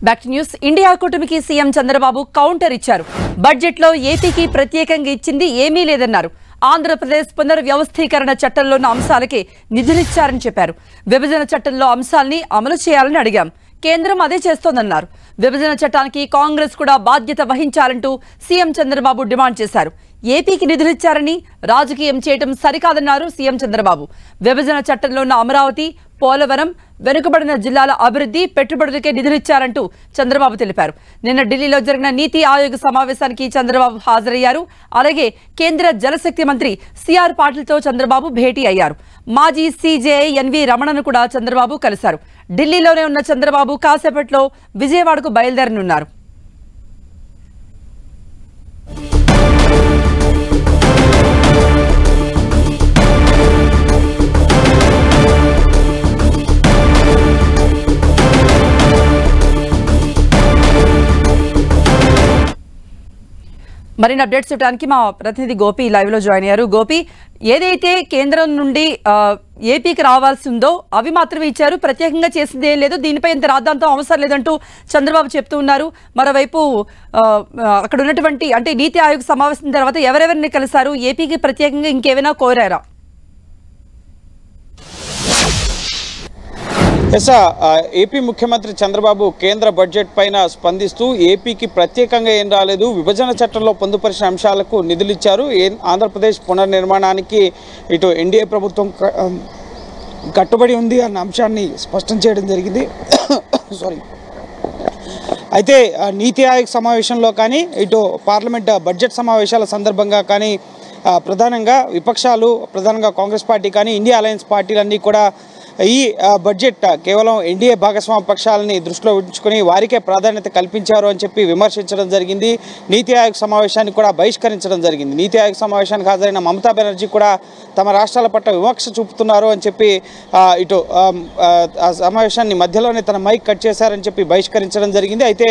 Back to news. India కూటమికి CM Chandrababu counter ఇచ్చారు. బడ్జెట్లో ఏపీకి ప్రత్యేకంగా ఇచ్చింది ఏమీ లేదన్నారు. ఆంధ్రప్రదేశ్ పునర్వ్యవస్థీకరణ చట్టంలో ఉన్న అంశాలకే నిధులిచ్చారని చెప్పారు. విభజన చట్టంలో అంశాల్ని అమలు చేయాలని అడిగాం. కేంద్రం అదే చేస్తోందన్నారు. విభజన చట్టానికి కాంగ్రెస్ కూడా బాధ్యత వహించాలంటూ సీఎం చంద్రబాబు డిమాండ్ చేశారు. ఏపీకి నిధులిచ్చారని రాజకీయం చేయటం సరికాదన్నారు సీఎం చంద్రబాబు. విభజన చట్టంలో ఉన్న అమరావతి, పోలవరం, వెనుకబడిన జిల్లాల అభివృద్ధి, పెట్టుబడులకే నిధులిచ్చారంటూ చంద్రబాబు తెలిపారు. నిన్న ఢిల్లీలో జరిగిన నీతి ఆయోగ్ సమావేశానికి చంద్రబాబు హాజరయ్యారు. అలాగే కేంద్ర జలశక్తి మంత్రి సిఆర్ పాటిల్తో చంద్రబాబు భేటీ అయ్యారు. మాజీ సీజేఐ ఎన్వి రమణను కూడా చంద్రబాబు కలిశారు. ఢిల్లీలోనే ఉన్న చంద్రబాబు కాసేపట్లో విజయవాడకు బయలుదేరనున్నారు. మరిన్ని అప్డేట్స్ ఇవ్వడానికి మా ప్రతినిధి గోపి లైవ్ లో జాయిన్ అయ్యారు. గోపి, ఏదైతే కేంద్రం నుండి ఏపీకి రావాల్సి ఉందో అవి మాత్రమే ఇచ్చారు, ప్రత్యేకంగా చేసింది ఏం లేదు, దీనిపై ఇంత రాద్ధాంతం అవసరం లేదంటూ చంద్రబాబు చెప్తూ ఉన్నారు. మరోవైపు అక్కడ ఉన్నటువంటి అంటే నీతి ఆయోగ్ సమావేశం తర్వాత ఎవరెవరిని కలిశారు? ఏపీకి ప్రత్యేకంగా ఇంకేమైనా కోరారా? ఏపీ ముఖ్యమంత్రి చంద్రబాబు కేంద్ర బడ్జెట్ పైన స్పందిస్తూ ఏపీకి ప్రత్యేకంగా ఏం రాలేదు, విభజన చట్టంలో పొందుపరిచిన అంశాలకు నిధులు ఇచ్చారు, ఆంధ్రప్రదేశ్ పునర్నిర్మాణానికి ఇటు ఎన్డీఏ ప్రభుత్వం కట్టుబడి ఉంది అన్న అంశాన్ని స్పష్టం చేయడం జరిగింది. అయితే నీతి ఆయోగ్ సమావేశంలో కానీ ఇటు పార్లమెంట్ బడ్జెట్ సమావేశాల సందర్భంగా కానీ ప్రధానంగా విపక్షాలు, ప్రధానంగా కాంగ్రెస్ పార్టీ కానీ ఇండియా అలయన్స్ పార్టీలన్నీ కూడా ఈ బడ్జెట్ కేవలం ఎన్డీఏ భాగస్వామ్య పక్షాలని దృష్టిలో ఉంచుకొని వారికే ప్రాధాన్యత కల్పించారు అని చెప్పి విమర్శించడం జరిగింది. నీతి ఆయోగ్ సమావేశాన్ని కూడా బహిష్కరించడం జరిగింది. నీతి ఆయోగ్ సమావేశానికి హాజరైన మమతా బెనర్జీ కూడా తమ రాష్ట్రాల పట్ల వివక్ష చూపుతున్నారు అని చెప్పి ఇటు సమావేశాన్ని మధ్యలోనే తన మైక్ కట్ చేశారని చెప్పి బహిష్కరించడం జరిగింది. అయితే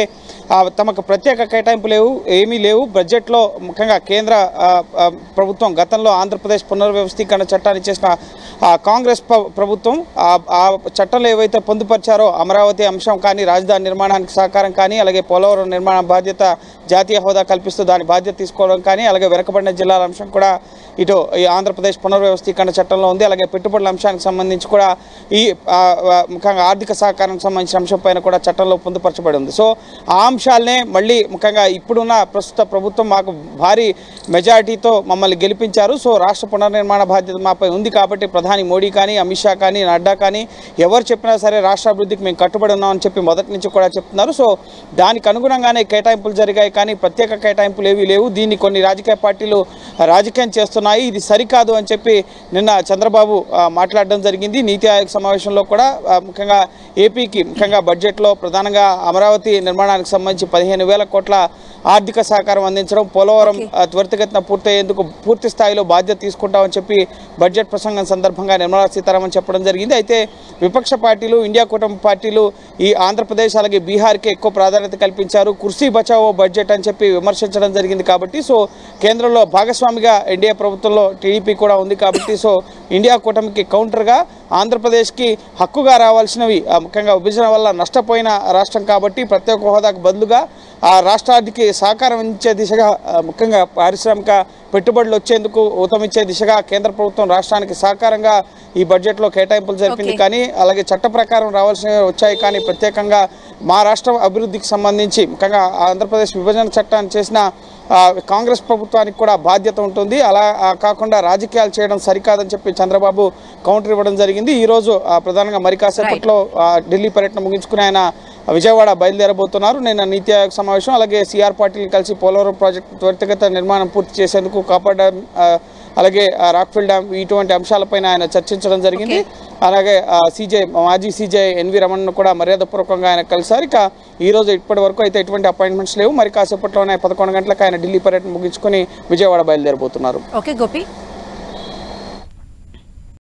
తమకు ప్రత్యేక కేటాయింపు ఏమీ లేవు. బడ్జెట్లో ముఖ్యంగా కేంద్ర ప్రభుత్వం గతంలో ఆంధ్రప్రదేశ్ పునర్వ్యవస్థీకరణ చట్టాన్ని చేసిన కాంగ్రెస్ ప్రభుత్వం ఆ చట్టంలో ఏవైతే పొందుపరిచారో అమరావతి అంశం కానీ, రాజధాని నిర్మాణానికి సహకారం కానీ, అలాగే పోలవరం నిర్మాణ బాధ్యత జాతీయ హోదా కల్పిస్తూ దాని బాధ్యత తీసుకోవడం కానీ, అలాగే వెనుకబడిన జిల్లాల అంశం కూడా ఇటు ఈ ఆంధ్రప్రదేశ్ పునర్వ్యవస్థీకరణ చట్టంలో ఉంది. అలాగే పెట్టుబడుల అంశానికి సంబంధించి కూడా ఈ ముఖ్యంగా ఆర్థిక సహకారానికి సంబంధించిన అంశం పైన కూడా చట్టంలో పొందుపరచబడి ఉంది. సో ఆ అంశాలనే మళ్ళీ ముఖ్యంగా ఇప్పుడున్న ప్రస్తుత ప్రభుత్వం మాకు భారీ మెజారిటీతో మమ్మల్ని గెలిపించారు, సో రాష్ట్ర పునర్నిర్మాణ బాధ్యత మాపై ఉంది కాబట్టి ప్రధాని మోడీ కానీ, అమిత్ షా కానీ, నడ్డా కానీ ఎవరు చెప్పినా సరే రాష్ట్ర అభివృద్ధికి మేము కట్టుబడి ఉన్నామని చెప్పి మొదటి నుంచి కూడా చెప్తున్నారు. సో దానికి అనుగుణంగానే కేటాయింపులు జరిగాయి కానీ ప్రత్యేక కేటాయింపులు ఏవీ లేవు. దీన్ని కొన్ని రాజకీయ పార్టీలు రాజకీయం చేస్తున్నాయి, ఇది సరికాదు అని చెప్పి నిన్న చంద్రబాబు మాట్లాడడం జరిగింది. నీతి ఆయోగ్ సమావేశంలో కూడా ముఖ్యంగా ఏపీకి ముఖ్యంగా బడ్జెట్లో ప్రధానంగా అమరావతి నిర్మాణానికి సంబంధించి 15,000 కోట్ల ఆర్థిక సహకారం అందించడం, పోలవరం త్వరితగతిన పూర్తయ్యేందుకు పూర్తి స్థాయిలో బాధ్యత తీసుకుంటామని చెప్పి బడ్జెట్ ప్రసంగం సందర్భంగా నిర్మలా సీతారామన్ చెప్పడం జరిగింది. అయితే విపక్ష పార్టీలు, ఇండియా కూటమి పార్టీలు ఈ ఆంధ్రప్రదేశ్ అలాగే బీహార్కి ఎక్కువ ప్రాధాన్యత కల్పించారు, కుర్సీ బచావో బడ్జెట్ అని చెప్పి విమర్శించడం జరిగింది. కాబట్టి సో కేంద్రంలో భాగస్వామిగా ఎన్డీఏ ప్రభుత్వంలో టీడీపీ కూడా ఉంది కాబట్టి సో ఇండియా కూటమికి కౌంటర్గా ఆంధ్రప్రదేశ్కి హక్కుగా రావాల్సినవి ముఖ్యంగా విభజన వల్ల నష్టపోయిన రాష్ట్రం కాబట్టి ప్రత్యేక హోదాకు బదులుగా ఆ రాష్ట్రానికి సహకారం ఇచ్చే దిశగా ముఖ్యంగా పారిశ్రామిక పెట్టుబడులు వచ్చేందుకు ఊతమిచ్చే దిశగా కేంద్ర ప్రభుత్వం రాష్ట్రానికి సహకారంగా ఈ బడ్జెట్లో కేటాయింపులు జరిపింది. కానీ అలాగే చట్ట ప్రకారం రావాల్సినవి వచ్చాయి కానీ ప్రత్యేకంగా మా రాష్ట్ర అభివృద్ధికి సంబంధించి ముఖ్యంగా ఆంధ్రప్రదేశ్ విభజన చట్టాన్ని చేసిన కాంగ్రెస్ ప్రభుత్వానికి కూడా బాధ్యత ఉంటుంది. అలా కాకుండా రాజకీయాలు చేయడం సరికాదని చెప్పి చంద్రబాబు కౌంటర్ ఇవ్వడం జరిగింది. ఈరోజు ప్రధానంగా మరి కాసేపట్లో ఢిల్లీ పర్యటన ముగించుకుని ఆయన విజయవాడ బయలుదేరబోతున్నారు. నిన్న నీతి ఆయోగ్ సమావేశం అలాగే సిఆర్ పాటిల్ కలిసి పోలవరం ప్రాజెక్టు త్వరితగత నిర్మాణం పూర్తి చేసేందుకు కాపర్ డ్యామ్ అలాగే రాక్ఫిల్ డ్యామ్ ఇటువంటి అంశాలపైన ఆయన చర్చించడం జరిగింది. అలాగే మాజీ సీజే ఎన్వి రమణను కూడా మర్యాదపూర్వకంగా ఆయన కలిసారు. ఇక ఈ రోజు ఇప్పటి వరకు అయితే ఎటువంటి అపాయింట్మెంట్స్ లేవు. మరి కాసేపట్లోనే 11 గంటలకు ఆయన ఢిల్లీ పర్యటన ముగించుకొని విజయవాడ బయలుదేరబోతున్నారు. ఓకే గోపి.